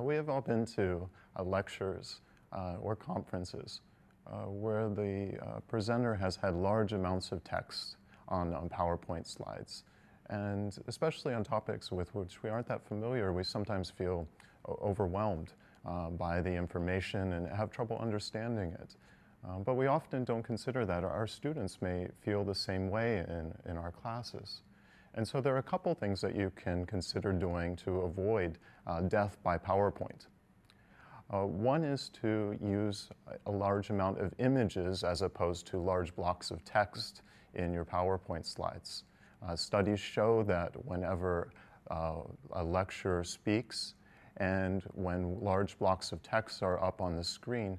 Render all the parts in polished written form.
We have all been to lectures or conferences where the presenter has had large amounts of text on PowerPoint slides. And especially on topics with which we aren't that familiar, we sometimes feel overwhelmed by the information and have trouble understanding it. But we often don't consider that. Our students may feel the same way in our classes. And so there are a couple things that you can consider doing to avoid death by PowerPoint. One is to use a large amount of images as opposed to large blocks of text in your PowerPoint slides. Studies show that whenever a lecturer speaks and when large blocks of text are up on the screen,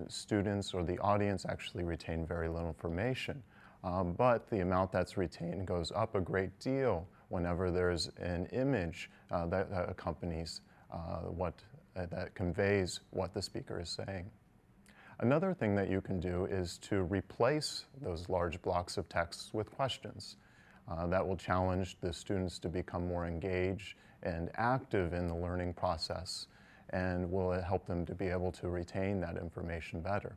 students or the audience actually retain very little information. But the amount that's retained goes up a great deal whenever there's an image that accompanies that conveys what the speaker is saying. Another thing that you can do is to replace those large blocks of text with questions. That will challenge the students to become more engaged and active in the learning process and will help them to be able to retain that information better.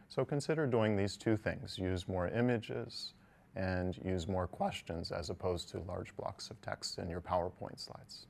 So consider doing these two things. Use more images and use more questions as opposed to large blocks of text in your PowerPoint slides.